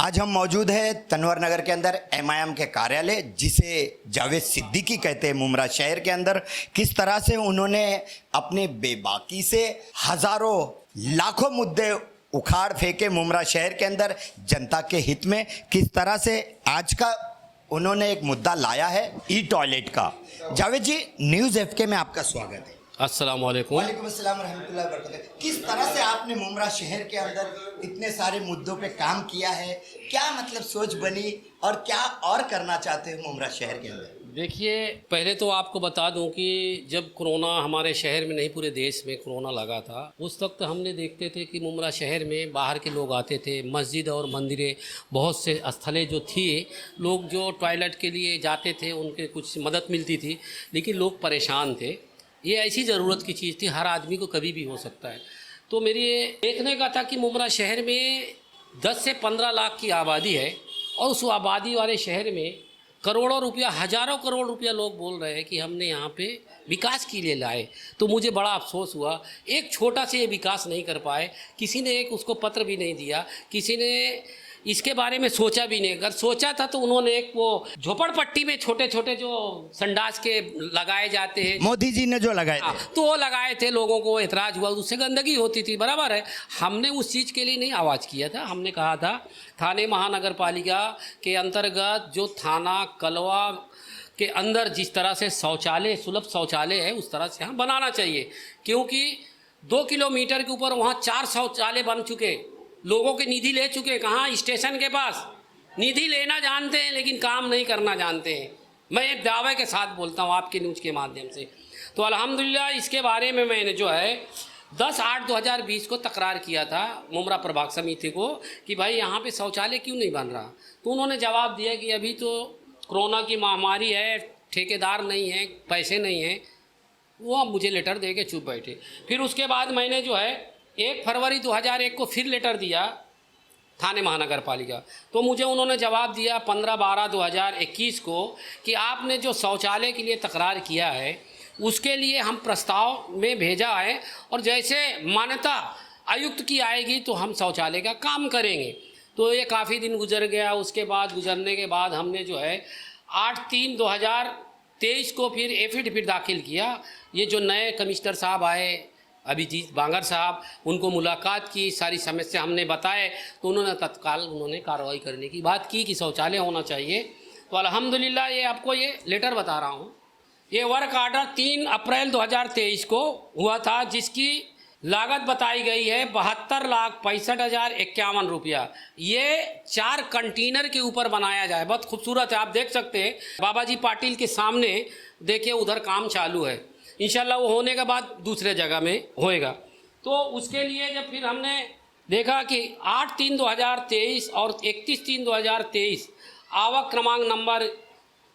आज हम मौजूद हैं तनवर नगर के अंदर एमआईएम के कार्यालय, जिसे जावेद सिद्दीकी कहते हैं, मुमरा शहर के अंदर। किस तरह से उन्होंने अपने बेबाकी से हजारों लाखों मुद्दे उखाड़ फेंके मुमरा शहर के अंदर जनता के हित में। किस तरह से आज का उन्होंने एक मुद्दा लाया है ई टॉयलेट का। जावेद जी, न्यूज़ एफके में आपका स्वागत है। अस्सलाम वालेकुम। वालेकुम अस्सलाम रहमतुल्लाहि व बरकातहू। किस तरह से आपने मुमरा शहर के अंदर इतने सारे मुद्दों पे काम किया है, क्या मतलब सोच बनी और क्या और करना चाहते हो मुमरा शहर के अंदर? देखिए, पहले तो आपको बता दूं कि जब कोरोना हमारे शहर में नहीं पूरे देश में कोरोना लगा था, उस वक्त हमने देखते थे कि मुमरा शहर में बाहर के लोग आते थे। मस्जिद और मंदिरें, बहुत से स्थलें जो थी, लोग जो टॉयलेट के लिए जाते थे उनके कुछ मदद मिलती थी, लेकिन लोग परेशान थे। ये ऐसी ज़रूरत की चीज़ थी, हर आदमी को कभी भी हो सकता है। तो मेरी देखने का था कि मुमरा शहर में 10 से 15 लाख की आबादी है और उस आबादी वाले शहर में करोड़ों रुपया, हज़ारों करोड़ रुपया लोग बोल रहे हैं कि हमने यहाँ पे विकास के लिए लाए। तो मुझे बड़ा अफसोस हुआ, एक छोटा से ये विकास नहीं कर पाए। किसी ने एक उसको पत्र भी नहीं दिया, किसी ने इसके बारे में सोचा भी नहीं। अगर सोचा था तो उन्होंने एक वो झोपड़पट्टी में छोटे छोटे जो संडास के लगाए जाते हैं, मोदी जी ने जो लगाए थे, तो वो लगाए थे। लोगों को एतराज़ हुआ, उससे गंदगी होती थी, बराबर है। हमने उस चीज़ के लिए नहीं आवाज़ किया था। हमने कहा था थाने महानगर पालिका के अंतर्गत जो थाना कलवा के अंदर जिस तरह से शौचालय, सुलभ शौचालय है, उस तरह से हम बनाना चाहिए। क्योंकि 2 किलोमीटर के ऊपर वहाँ 4 शौचालय बन चुके, लोगों के निधि ले चुके। कहाँ? स्टेशन के पास। निधि लेना जानते हैं लेकिन काम नहीं करना जानते हैं। मैं एक दावे के साथ बोलता हूँ आपके न्यूज़ के माध्यम से। तो अल्हम्दुलिल्लाह इसके बारे में मैंने जो है 10/8/2020 को तकरार किया था मुमरा प्रभाग समिति को कि भाई यहाँ पे शौचालय क्यों नहीं बन रहा। तो उन्होंने जवाब दिया कि अभी तो कोरोना की महामारी है, ठेकेदार नहीं है, पैसे नहीं हैं। वो अब मुझे लेटर दे के चुप बैठे। फिर उसके बाद मैंने जो है 1 फरवरी 2001 को फिर लेटर दिया थाने महानगर पालिका। तो मुझे उन्होंने जवाब दिया 15/12/2021 को कि आपने जो शौचालय के लिए तकरार किया है उसके लिए हम प्रस्ताव में भेजा है और जैसे मान्यता आयुक्त की आएगी तो हम शौचालय का काम करेंगे। तो ये काफ़ी दिन गुजर गया। उसके बाद गुजरने के बाद हमने जो है 8/3/2023 को फिर एफिडेविट दाखिल किया। ये जो नए कमिश्नर साहब आए, अभिजीत बांगर साहब, उनको मुलाकात की, सारी समस्या हमने बताए तो उन्होंने तत्काल कार्रवाई करने की बात की कि शौचालय होना चाहिए। तो अल्हम्दुलिल्लाह ये आपको ये लेटर बता रहा हूँ। ये वर्क आर्डर 3 अप्रैल 2023 को हुआ था, जिसकी लागत बताई गई है 72,65,051 रुपया। ये 4 कंटेनर के ऊपर बनाया जाए। बहुत खूबसूरत है, आप देख सकते हैं। बाबा जी पाटिल के सामने देखिए उधर काम चालू है। इंशाल्लाह वो होने के बाद दूसरे जगह में होएगा। तो उसके लिए जब फिर हमने देखा कि 8/3/2023 और 31/3/2023 आवक क्रमांक नंबर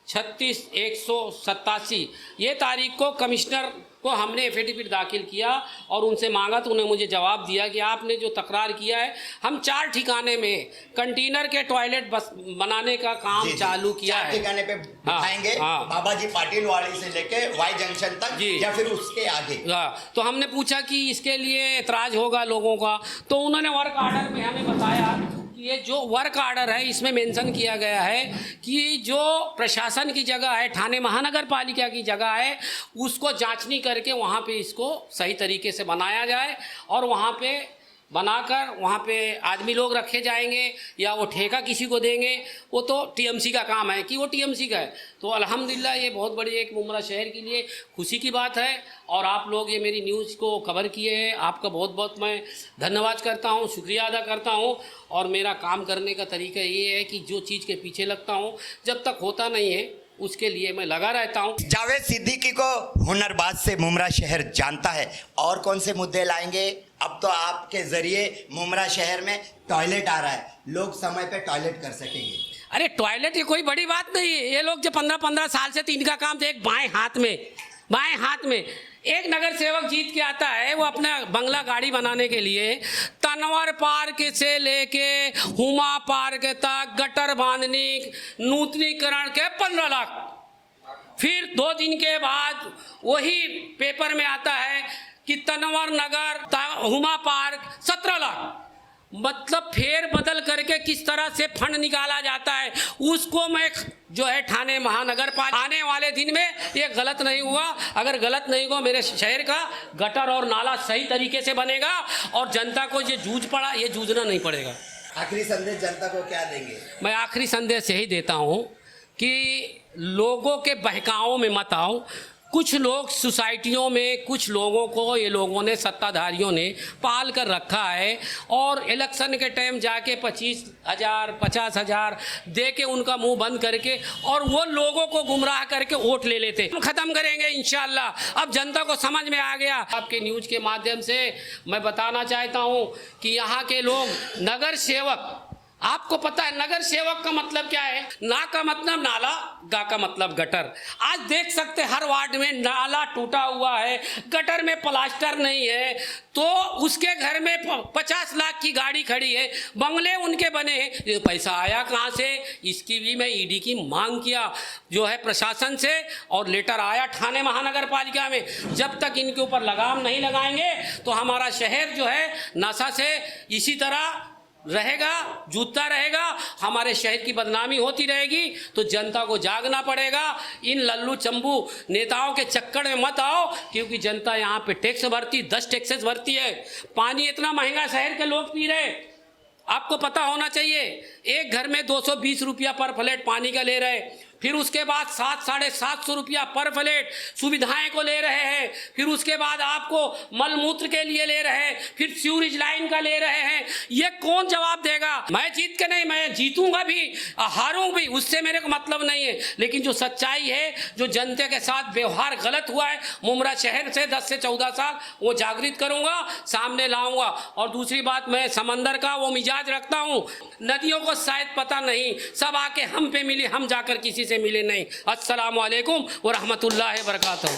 36,187 ये तारीख को कमिश्नर को हमने एफिडेविट दाखिल किया और उनसे मांगा। तो उन्होंने मुझे जवाब दिया कि आपने जो तकरार किया है, हम 4 ठिकाने में कंटेनर के टॉयलेट बस बनाने का काम चालू किया है। ठिकाने पे दिखाएंगे, बाबा जी पाटिल वाड़ी से लेके वाई जंक्शन तक या फिर उसके आगे। तो हमने पूछा कि इसके लिए एतराज होगा लोगों का। तो उन्होंने वर्क आर्डर में हमें बताया कि ये जो वर्क आर्डर है इसमें मेंशन किया गया है कि जो प्रशासन की जगह है, थाने महानगर पालिका की जगह है, उसको जांचनी करके वहाँ पे इसको सही तरीके से बनाया जाए और वहाँ पे बनाकर वहाँ पे आदमी लोग रखे जाएंगे या वो ठेका किसी को देंगे। वो तो टीएमसी का काम है कि वो टीएमसी का है। तो अल्हम्दुलिल्लाह ये बहुत बड़ी एक मुमरा शहर के लिए खुशी की बात है और आप लोग ये मेरी न्यूज़ को कवर किए हैं। आपका बहुत बहुत मैं धन्यवाद करता हूँ, शुक्रिया अदा करता हूँ। और मेरा काम करने का तरीका ये है कि जो चीज़ के पीछे लगता हूँ, जब तक होता नहीं है उसके लिए मैं लगा रहता हूँ। जावेद सिद्दीकी को हुनरबाज से मुमरा शहर जानता है। और कौन से मुद्दे लाएंगे? अब तो आपके जरिए मुमरा शहर में टॉयलेट आ रहा है, लोग समय पे टॉयलेट कर सकेंगे। अरे टॉयलेट ये कोई बड़ी बात नहीं है। ये लोग जो 15-15 साल से 3 का काम थे, एक बाएं हाथ में एक नगर सेवक जीत के आता है, वो अपना बंगला गाड़ी बनाने के लिए तनवर पार्क से लेके हुमा पार्क तक गटर बांधने, नूतनीकरण के 15 लाख। फिर 2 दिन के बाद वही पेपर में आता है कि तनवर नगर हुमा पार्क 17 लाख। मतलब फेर बदल करके किस तरह से फंड निकाला जाता है, उसको मैं जो है थाने महानगर पालिका आने वाले दिन में ये गलत नहीं हुआ। अगर गलत नहीं हुआ, मेरे शहर का गटर और नाला सही तरीके से बनेगा और जनता को ये जूझ पड़ा, ये जूझना नहीं पड़ेगा। आखिरी संदेश जनता को क्या देंगे? मैं आखिरी संदेश यही देता हूँ कि लोगों के बहकावों में मत आओ। कुछ लोग सोसाइटियों में, कुछ लोगों को ये लोगों ने, सत्ताधारियों ने पाल कर रखा है और इलेक्शन के टाइम जाके 25,000 50,000 दे के उनका मुंह बंद करके और वो लोगों को गुमराह करके वोट ले लेते। हम खत्म करेंगे इंशाल्लाह। अब जनता को समझ में आ गया। आपके न्यूज़ के माध्यम से मैं बताना चाहता हूँ कि यहाँ के लोग नगर सेवक, आपको पता है नगर सेवक का मतलब क्या है? ना का मतलब नाला, गा का मतलब गटर। आज देख सकते हर वार्ड में नाला टूटा हुआ है, गटर में प्लास्टर नहीं है, तो उसके घर में 50 लाख की गाड़ी खड़ी है, बंगले उनके बने हैं। ये पैसा आया कहाँ से? इसकी भी मैं ईडी की मांग किया जो है प्रशासन से, और लेटर आया थाने महानगर पालिका में। जब तक इनके ऊपर लगाम नहीं लगाएंगे तो हमारा शहर जो है नशा से इसी तरह रहेगा, जूझता रहेगा, हमारे शहर की बदनामी होती रहेगी। तो जनता को जागना पड़ेगा। इन लल्लू चंबू नेताओं के चक्कर में मत आओ, क्योंकि जनता यहाँ पे टैक्स भरती, 10 टैक्सेस भरती है। पानी इतना महंगा शहर के लोग पी रहे, आपको पता होना चाहिए। एक घर में 220 रुपया पर प्लेट पानी का ले रहे, फिर उसके बाद 700-750 रुपया पर प्लेट सुविधाएं को ले रहे हैं, फिर उसके बाद आपको मल मूत्र के लिए ले रहे हैं, फिर सीवरेज लाइन का ले रहे हैं। ये कौन जवाब देगा? मैं जीत के नहीं, मैं जीतूंगा भी, हारूं भी, उससे मेरे को मतलब नहीं है। लेकिन जो सच्चाई है, जो जनता के साथ व्यवहार गलत हुआ है मुमरा शहर से 10 से 14 साल, वो जागृत करूंगा, सामने लाऊंगा। और दूसरी बात, मैं समंदर का वो मिजाज रखता हूँ। नदियों को शायद पता नहीं, सब आके हम पे मिले, हम जाकर किसी से मिले नहीं। अस्सलामु अलैकुम व रहमतुल्लाहि व बरकातहू।